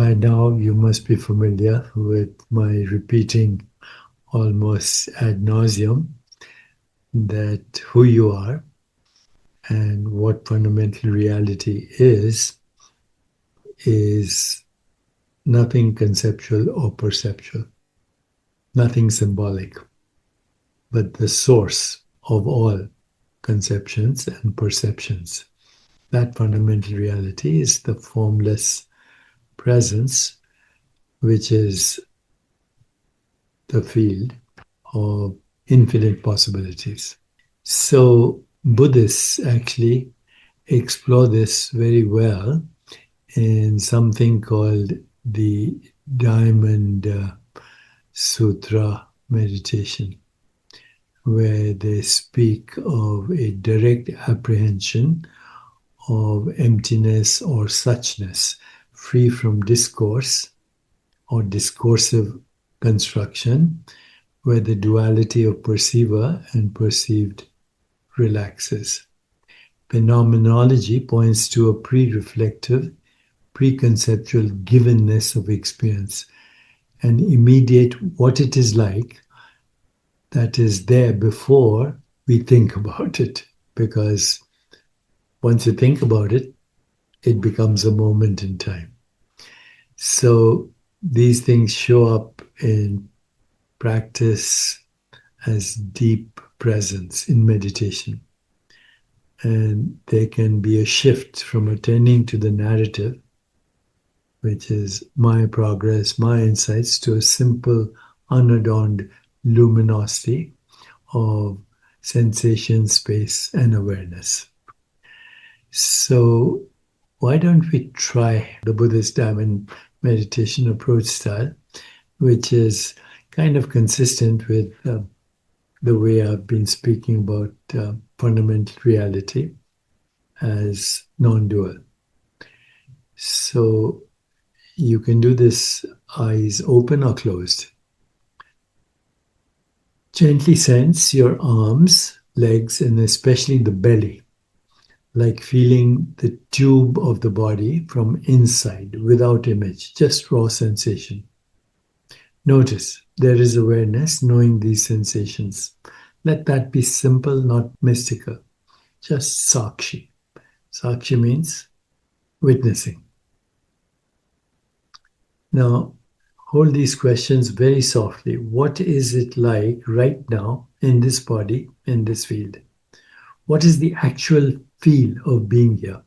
By now, you must be familiar with my repeating almost ad nauseum that who you are and what fundamental reality is nothing conceptual or perceptual, nothing symbolic, but the source of all conceptions and perceptions. That fundamental reality is the formless presence, which is the field of infinite possibilities. So, Buddhists actually explore this very well in something called the Diamond Sutra meditation, where they speak of a direct apprehension of emptiness or suchness, free from discourse or discursive construction, where the duality of perceiver and perceived relaxes. Phenomenology points to a pre-reflective, pre-conceptual givenness of experience, an immediate what it is like that is there before we think about it. Because once you think about it, it becomes a moment in time. So these things show up in practice as deep presence in meditation. And they can be a shift from attending to the narrative, which is my progress, my insights, to a simple, unadorned luminosity of sensation, space, and awareness. So, why don't we try the Buddhist Diamond meditation approach style, which is kind of consistent with the way I've been speaking about fundamental reality as non-dual. So you can do this eyes open or closed. Gently sense your arms, legs, and especially the belly, like feeling the tube of the body from inside without image, just raw sensation. Notice there is awareness, knowing these sensations. Let that be simple, not mystical. Just sakshi. Sakshi means witnessing. Now, hold these questions very softly. What is it like right now in this body, in this field? What is the actual feel of being here?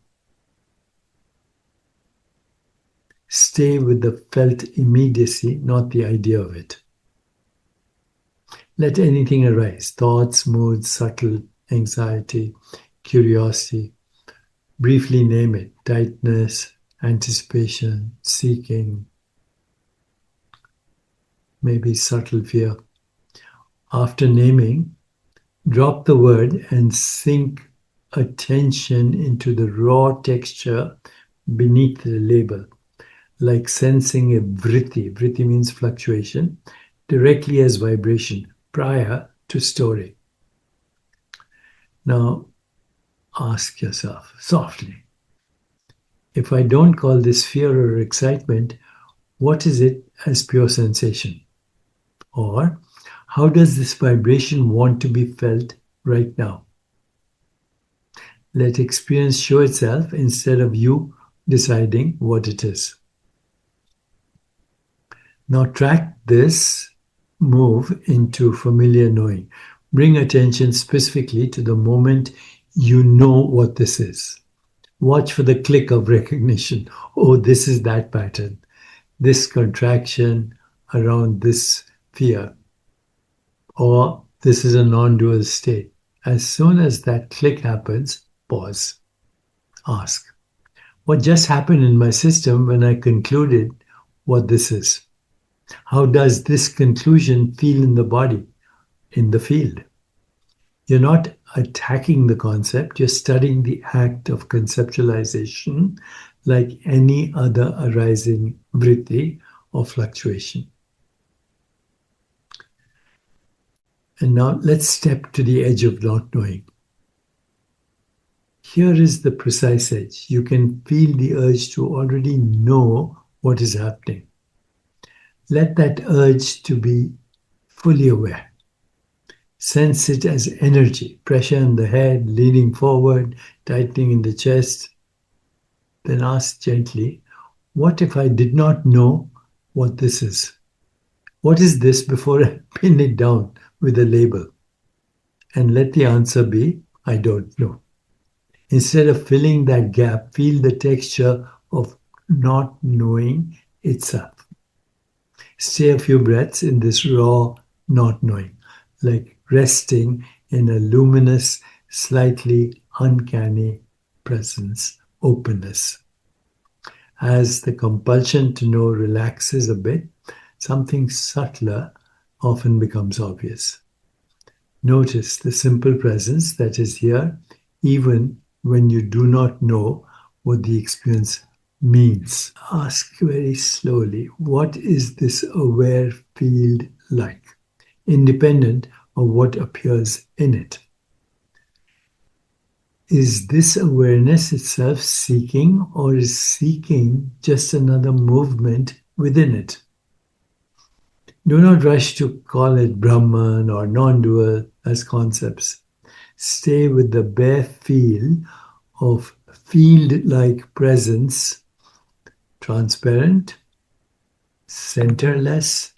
Stay with the felt immediacy, not the idea of it. Let anything arise, thoughts, moods, subtle anxiety, curiosity. Briefly name it: tightness, anticipation, seeking, maybe subtle fear. After naming, drop the word and sink attention into the raw texture beneath the label, like sensing a vritti. Vritti means fluctuation, directly as vibration, prior to story. Now, ask yourself softly, if I don't call this fear or excitement, what is it as pure sensation? Or how does this vibration want to be felt right now? Let experience show itself instead of you deciding what it is. Now track this move into familiar knowing. Bring attention specifically to the moment you know what this is. Watch for the click of recognition. Oh, this is that pattern, this contraction around this fear, or this is a non-dual state. As soon as that click happens, pause. Ask, what just happened in my system when I concluded what this is? How does this conclusion feel in the body, in the field? You're not attacking the concept, you're studying the act of conceptualization like any other arising vritti or fluctuation. And now let's step to the edge of not knowing. Here is the precise edge. You can feel the urge to already know what is happening. Let that urge to be fully aware. Sense it as energy, pressure in the head, leaning forward, tightening in the chest. Then ask gently, what if I did not know what this is? What is this before I pin it down with a label? And let the answer be, I don't know. Instead of filling that gap, feel the texture of not knowing itself. Stay a few breaths in this raw not knowing, like resting in a luminous, slightly uncanny presence, openness. As the compulsion to know relaxes a bit, something subtler often becomes obvious. Notice the simple presence that is here, even when you do not know what the experience means. Ask very slowly, what is this aware field like, independent of what appears in it? Is this awareness itself seeking, or is seeking just another movement within it? Do not rush to call it Brahman or non-dual as concepts. Stay with the bare feel of field-like presence, transparent, centerless,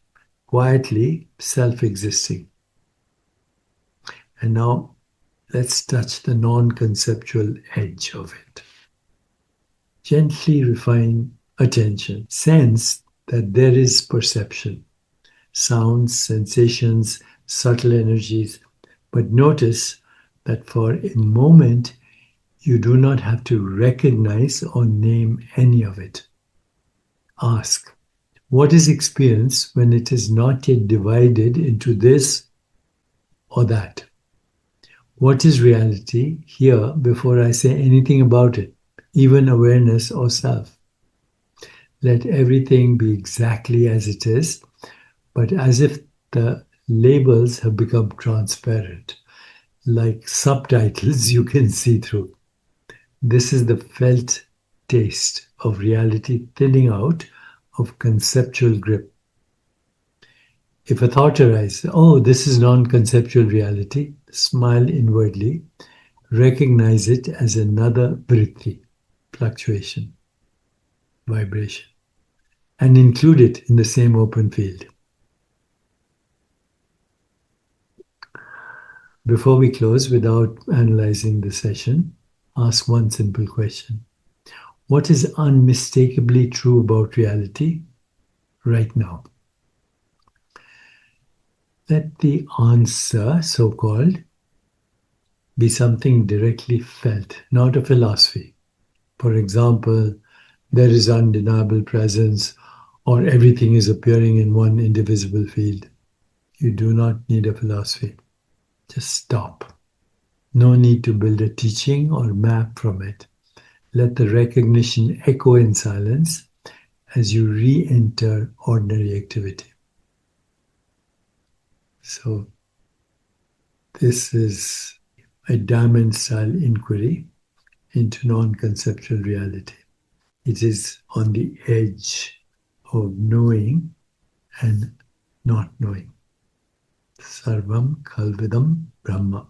quietly self-existing. And now let's touch the non-conceptual edge of it. Gently refine attention. Sense that there is perception, sounds, sensations, subtle energies, but notice that for a moment you do not have to recognize or name any of it. Ask, what is experience when it is not yet divided into this or that? What is reality here before I say anything about it, even awareness or self? Let everything be exactly as it is, but as if the labels have become transparent, like subtitles you can see through. This is the felt taste of reality thinning out of conceptual grip. If a thought arises, oh, this is non-conceptual reality, smile inwardly, recognize it as another vritti, fluctuation, vibration, and include it in the same open field. Before we close, without analyzing the session, ask one simple question. What is unmistakably true about reality right now? Let the answer, so-called, be something directly felt, not a philosophy. For example, there is undeniable presence, or everything is appearing in one indivisible field. You do not need a philosophy. Just stop. No need to build a teaching or map from it. Let the recognition echo in silence as you re-enter ordinary activity. So this is a diamond-style inquiry into non-conceptual reality. It is on the edge of knowing and not knowing. Sarvam Khalvidam Brahma.